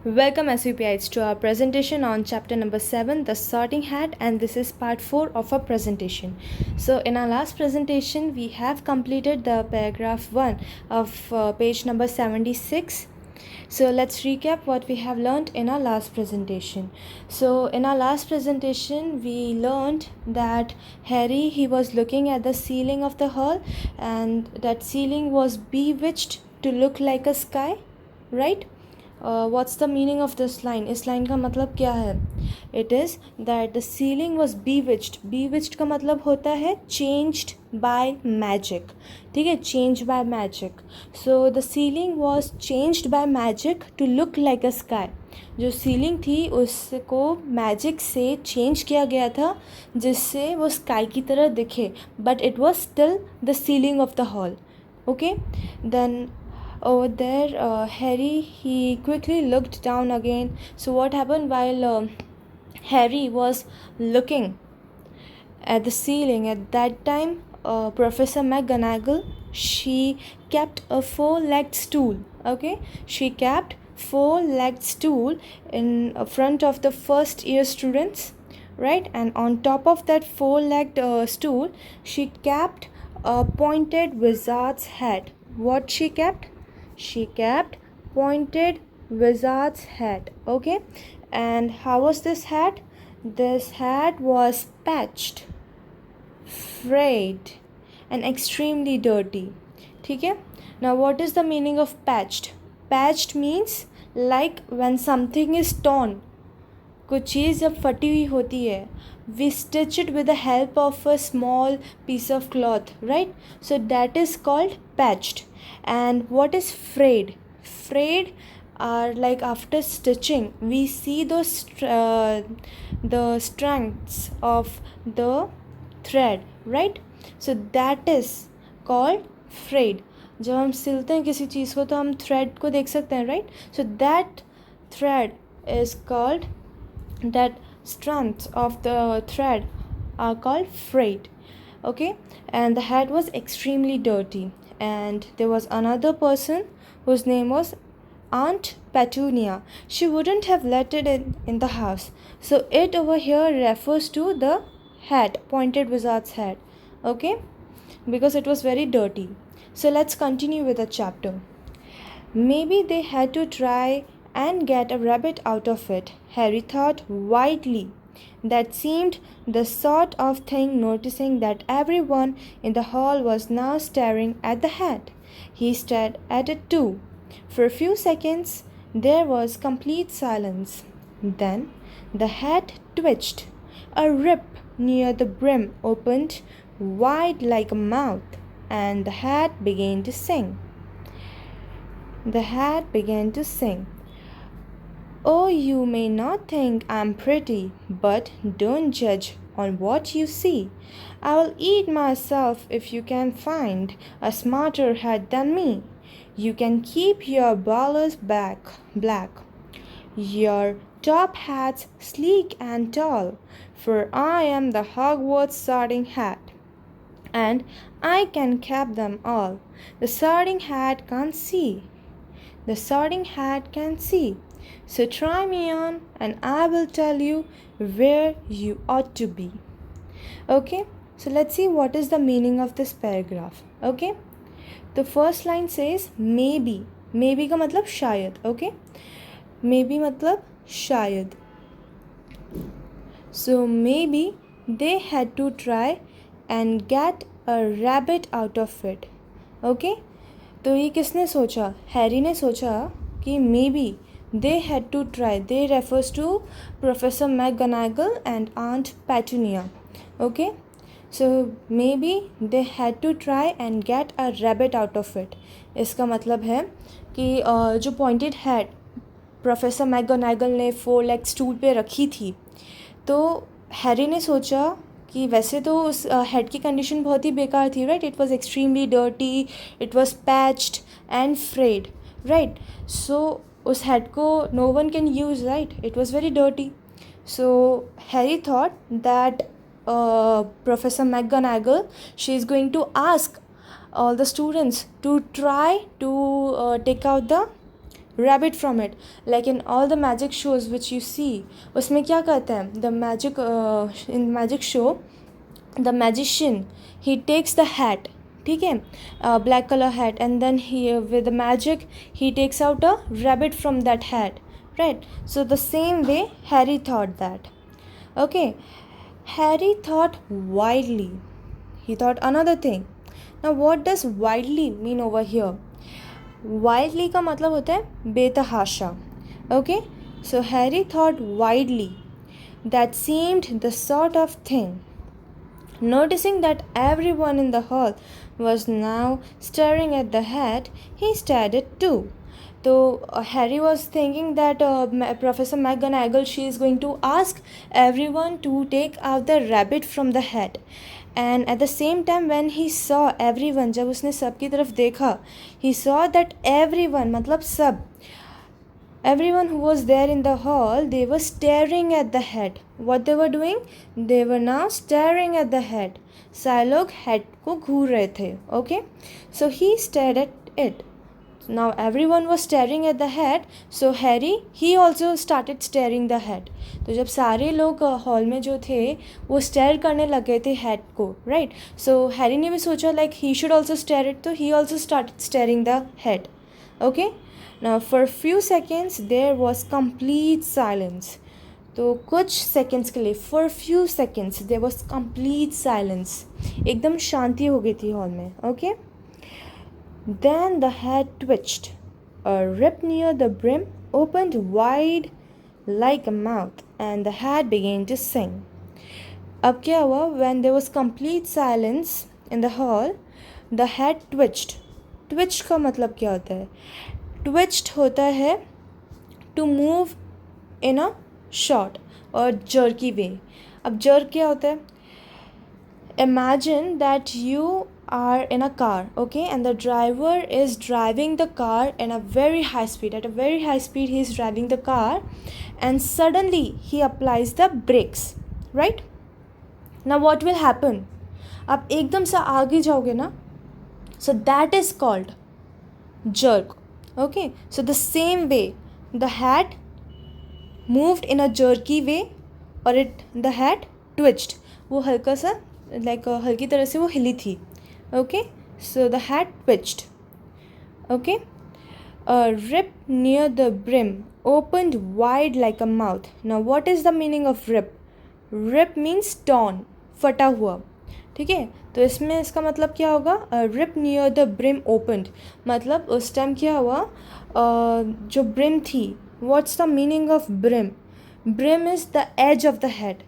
Welcome SVPites to our presentation on chapter number 7, the sorting hat, and this is part 4 of our presentation. So in our last presentation we have completed the paragraph 1 of page number 76. So let's recap what we have learned in our last presentation. So in our last presentation we learned that Harry, he was looking at the ceiling of the hall, and that ceiling was bewitched to look like a sky, right? What's the meaning of this line? इस line का मतलब क्या है? It is that the ceiling was bewitched. Bewitched का मतलब होता है changed by magic. ठीक है, changed by magic. So the ceiling was changed by magic to look like a sky. जो सीलिंग थी उसको मैजिक से चेंज किया गया था जिससे वो स्काई की तरह दिखे, but it was still the ceiling of the hall. Okay, then over there Harry, he quickly looked down again. So what happened while Harry was looking at the ceiling at that time? Professor McGonagall, she kept a four-legged stool. Okay, she kept four-legged stool in front of the first year students, right? And on top of that four-legged stool, she kept a pointed wizard's hat. What she kept? She kept pointed wizard's hat. Okay, and how was this hat? This hat was patched, frayed, and extremely dirty. ठीक है. Now what is the meaning of patched? Patched means like when something is torn. कुछ चीज़ जब फटी हुई होती है, we stitch it with the help of a small piece of cloth, right? So that is called patched. And what is frayed? Frayed are like after stitching we see those the strands of the thread, right? So that is called frayed. जब हम सिलते हैं किसी चीज़ को तो हम thread को देख सकते हैं, right? So that thread is called, that strands of the thread are called frayed. Okay, and the hat was extremely dirty. And there was another person whose name was Aunt Petunia. She wouldn't have let it in the house. So it over here refers to the hat, pointed wizard's hat. Okay, because it was very dirty. So let's continue with the chapter. Maybe they had to try and get a rabbit out of it, Harry thought widely. That seemed the sort of thing, noticing that everyone in the hall was now staring at the hat. He stared at it too. For a few seconds there was complete silence. Then the hat twitched. A rip near the brim opened wide like a mouth, and the hat began to sing. The hat began to sing. Oh, you may not think I'm pretty, but don't judge on what you see. I will eat myself if you can find a smarter hat than me. You can keep your bowlers black, your top hats sleek and tall, for I am the Hogwarts Sorting Hat, and I can cap them all. The Sorting Hat can't see. The Sorting Hat can see. So try me on and I will tell you where you ought to be. Okay, so let's see what is the meaning of this paragraph. Okay, the first line says maybe. Maybe का मतलब शायद. Okay, maybe मतलब शायद. So maybe they had to try and get a rabbit out of it. Okay, तो ये किसने सोचा? Harry ने सोचा कि maybe they had to try. They refers to Professor McGonagall and Aunt Petunia. Okay, so maybe they had to try and get a rabbit out of it. इसका मतलब है कि जो pointed hat प्रोफेसर मैगोनागल ने 4-legged stool पे रखी थी, तो हैरी ने सोचा कि वैसे तो उस हेड की कंडीशन बहुत ही बेकार थी, right? It was extremely dirty, it was patched and frayed, right? So उस हेड को no one can use, right? It was very dirty. So Harry thought that Professor McGonagall, she is going to ask all the students to try to take out the rabbit from it. Like in all the magic shows which you see, उसमें क्या करते हैं, the magic in magic show, the magician, he takes the hat, ठीक है, black color hat, and then he with the magic he takes out a rabbit from that hat, right? So the same way Harry thought that. Okay, Harry thought wildly. He thought another thing. Now what does wildly mean over here? Wildly का मतलब होता है बेतहाशा. Okay, so Harry thought widely. That seemed the sort of thing. Noticing that everyone in the hall was now staring at the hat, he stared it too. So Harry was thinking that Professor McGonagall, she is going to ask everyone to take out the rabbit from the hat. And at the same time when he saw everyone, जब उसने सबकी तरफ देखा, he saw that everyone मतलब सब, everyone who was there in the hall, they were staring at the hat. What they were doing? They were now staring at the hat. सारे लोग hat को घूर रहे थे. Okay, so he stared at it. Now everyone was staring at the hat, so Harry, he also started staring the hat. तो जब सारे लोग हॉल में जो थे वो स्टेयर करने लगे थे हैट को, राइट? सो हैरी ने भी सोचा like he should also stare it, तो he also started staring the hat. Okay, now for few seconds there was complete silence. तो कुछ सेकेंड्स के लिए, for few seconds there was complete silence. एकदम शांति हो गई थी हॉल में. Okay, then the hat twitched. A rip near the brim opened wide like a mouth, and the hat began to sing. अब क्या हुआ? When there was complete silence in the hall, the hat twitched. Twitched का मतलब क्या होता है? Twitched होता है to move in a short or jerky way. अब jerk क्या होता है? Imagine that you are in a car, okay, and the driver is driving the car in a very high speed. At a very high speed he is driving the car, and suddenly he applies the brakes, right? Now what will happen? आप एकदम से आगे जाओगे ना, so that is called jerk. Okay, so the same way the hat moved in a jerky way, or the hat twitched. वो हल्का सा like हल्की तरह से वो हिली थी. Okay, so the hat twitched. Okay, a rip near the brim opened wide like a mouth. Now what is the meaning of rip? Rip means torn, फटा हुआ. ठीक है, तो इसमें इसका मतलब क्या होगा? A rip near the brim opened, मतलब उस टाइम क्या हुआ? जो brim थी, what's the meaning of brim? Brim is the edge of the hat.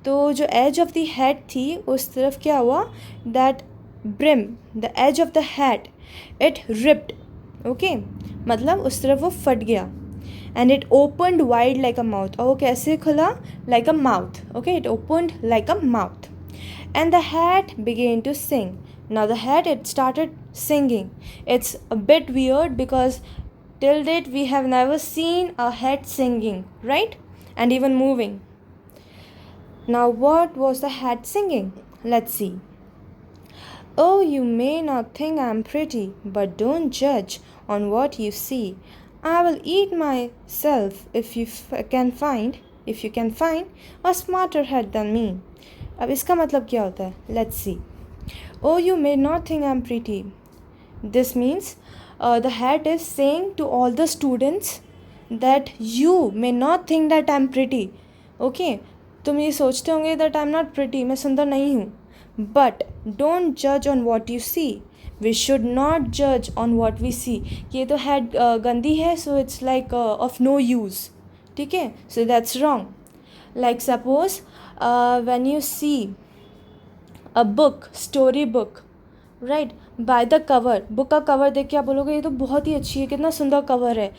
तो जो edge of the hat थी उस तरफ क्या हुआ? That brim, the edge of the hat, it ripped. Okay, मतलब उस तरफ वो फट गया. And it opened wide like a mouth. और वो कैसे खुला? Like a mouth. Okay, it opened like a mouth. And the hat began to sing. Now the hat, it started singing. It's a bit weird because till date we have never seen a hat singing, right? And even moving. Now what was the hat singing? Let's see. Oh, you may not think I'm pretty, but don't judge on what you see. I will eat myself if you can find a smarter head than me. अब इसका मतलब क्या होता है? Let's see. Oh, you may not think I'm pretty. This means the hat is saying to all the students that you may not think that I'm pretty. Okay, तुम ये सोचते होंगे that I'm not pretty, मैं सुंदर नहीं हूँ. But don't judge on what you see. We should not judge on what we see. ये तो head गंदी है, so it's like of no use. ठीक है, so that's wrong. Like suppose when you see a book, story book, right, by the cover, book का cover देख के आप बोलोगे ये तो बहुत ही अच्छी है, कितना सुंदर cover है.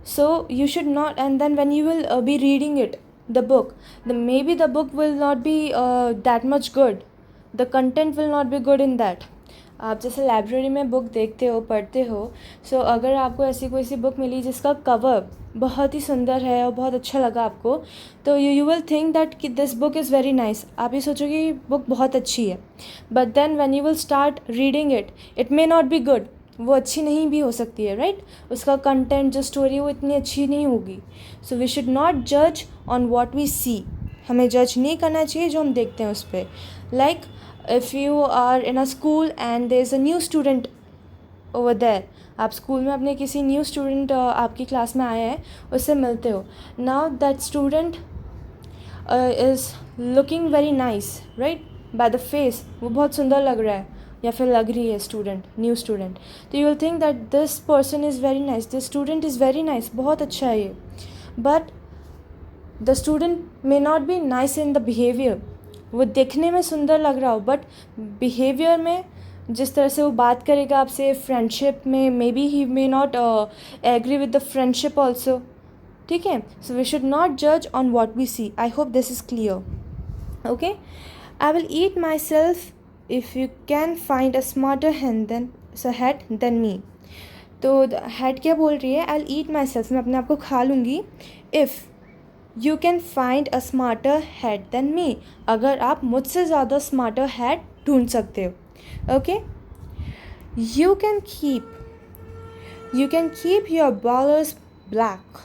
So you should not, and then when you will be reading it, the book, maybe the book will not be that much good. The content will not be good in that. आप जैसे library में book देखते हो, पढ़ते हो, सो अगर आपको ऐसी कोई सी बुक मिली जिसका कवर बहुत ही सुंदर है और बहुत अच्छा लगा आपको, तो यू विल थिंक दैट कि this book is very nice. आप ये सोचोगे ये बुक बहुत अच्छी है. But then when you will start reading it, it may not be good. वो अच्छी नहीं भी हो सकती है, राइट? उसका कंटेंट जो स्टोरी है वो इतनी अच्छी नहीं होगी. सो वी शुड नॉट जज ऑन वॉट वी सी. हमें जज नहीं करना चाहिए जो हम देखते हैं उस पर. Like if you are in a school and there is a new student over there. आप स्कूल में अपने किसी न्यू स्टूडेंट आपकी क्लास में आया है, उससे मिलते हो. Now that student is looking very nice, right? By the face वो बहुत सुंदर लग रहा है या फिर लग रही है स्टूडेंट, न्यू स्टूडेंट. तो you will think that this person is very nice, this student is very nice, बहुत अच्छा है ये. But the student may not be nice in the behaviour. वो देखने में सुंदर लग रहा हो बट बिहेवियर में, जिस तरह से वो बात करेगा आपसे फ्रेंडशिप में, maybe he may not agree with the friendship also. ठीक है? सो वी शुड नॉट जज on what we see. I hope this is clear. Okay. I will eat myself if you can find a smarter hat than me. तो hat क्या बोल रही है? आई will eat my self, मैं अपने आप को खा लूँगी. If you can find a smarter hat than मी, अगर आप मुझसे ज़्यादा स्मार्टर हैट ढूंढ सकते हो. Okay. You can keep your ballers black,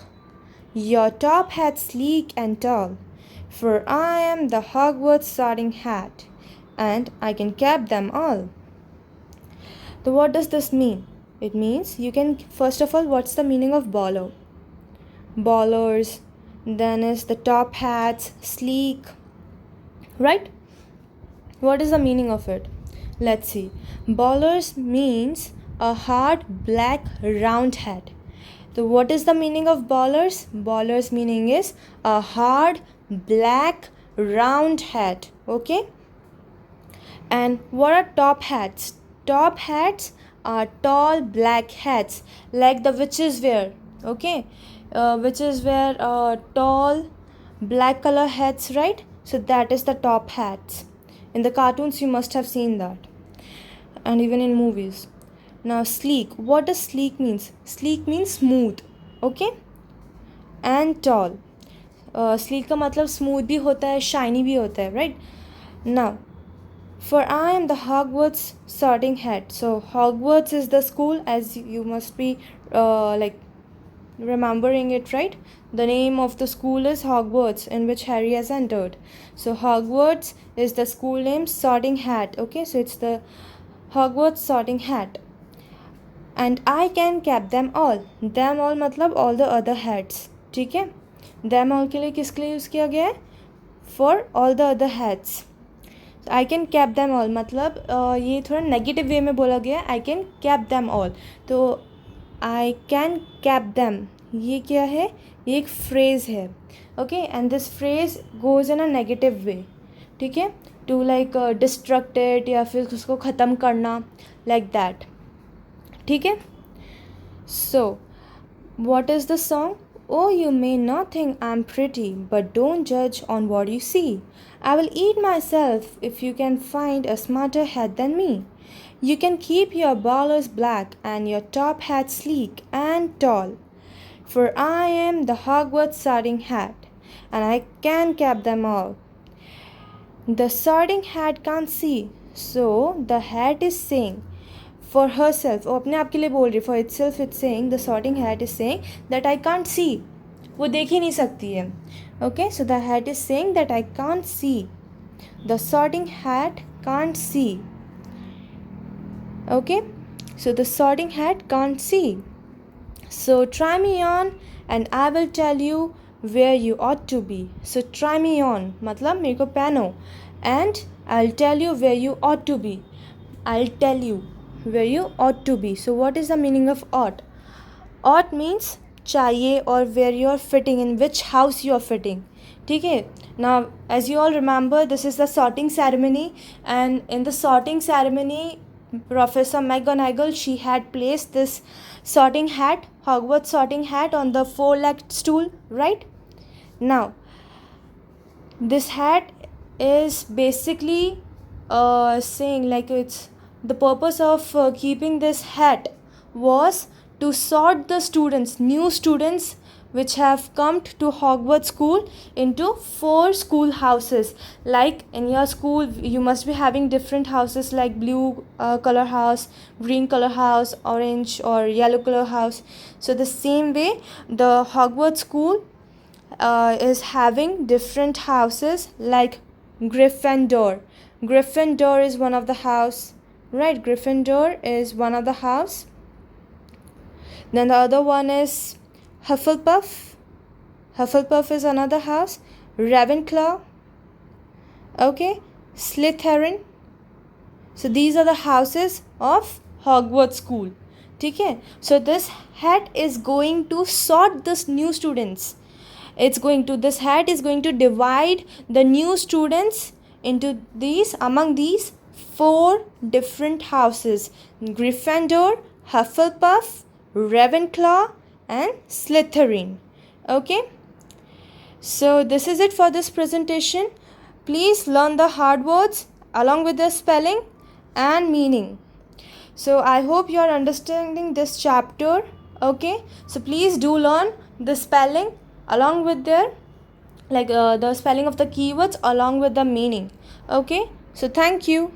your top hat sleek and tall, for I am the Hogwarts Sorting Hat, and I can cap them all. So what does this mean? It means you can, first of all, what's the meaning of baller? Ballers, then is the top hats, sleek, right? What is the meaning of it? Let's see. Ballers means a hard black round hat. So what is the meaning of ballers? Ballers meaning is a hard black round hat. Okay. And what are top hats? Top hats are tall black hats like the witches wear. Okay. Witches wear tall black color hats, right? So that is the top hats. In the cartoons you must have seen that, and even in movies. Now sleek, what does sleek means? Sleek means smooth. Okay. And tall. Sleek का मतलब smooth भी होता है, shiny भी होता है, right? Now, for I am the Hogwarts Sorting Hat. So Hogwarts is the school, as you must be like remembering it, right? The name of the school is Hogwarts, in which Harry has entered. So Hogwarts is the school name. Sorting Hat. Okay, so it's the Hogwarts Sorting Hat. And I can cap them all. Them all मतलब all the other hats. ठीक है? Them all के लिए किसके लिए use किया गया है? For all the other hats. I can cap them all मतलब ये थोड़ा नेगेटिव वे में बोला गया है. I can cap them all. तो I can cap them, ये क्या है? ये एक फ्रेज़ है. Okay. And this phrase goes in a negative way. ठीक है? टू लाइक डिस्ट्रक्टेड, या फिर उसको ख़त्म करना, लाइक दैट. ठीक है? सो what is the song? Oh, you may not think I'm pretty, but don't judge on what you see. I will eat myself if you can find a smarter hat than me. You can keep your ballers black and your top hat sleek and tall, for I am the Hogwarts Sorting Hat, and I can cap them all. The Sorting Hat can't see, so the hat is saying for herself, वो अपने आप के लिए बोल रही, for itself it's saying, the Sorting Hat is saying that I can't see, वो देख ही नहीं सकती है. Okay, so the hat is saying that I can't see. The Sorting Hat can't see. Okay, so the Sorting Hat can't see. So try me on and I will tell you where you ought to be. So try me on मतलब मेरे को पहनो, and I'll tell you where you ought to be. I'll tell you where you ought to be. So what is the meaning of ought? Ought means चाहिए, or where you are fitting, in which house you are fitting. ठीक है? Now as you all remember, this is the sorting ceremony, and in the sorting ceremony Professor McGonagall, she had placed this sorting hat, Hogwarts sorting hat, on the 4-legged stool, right? Now this hat is basically saying like it's the purpose of keeping this hat was to sort the students, new students which have come to Hogwarts school into 4 school houses. Like in your school you must be having different houses like blue color house, green color house, orange or yellow color house. So the same way the Hogwarts school is having different houses like Gryffindor. Gryffindor is one of the house, right? Gryffindor is one of the house. Then the other one is Hufflepuff. Hufflepuff is another house. Ravenclaw. Okay. Slytherin. So these are the houses of Hogwarts school. Okay. So this hat is going to sort this new students. This hat is going to divide the new students into among these 4 different houses: Gryffindor, Hufflepuff, Ravenclaw and Slytherin. Okay, so this is it for this presentation. Please learn the hard words along with the spelling and meaning. So I hope you are understanding this chapter. Okay, so please do learn the spelling along with the spelling of the keywords along with the meaning. Okay, so thank you.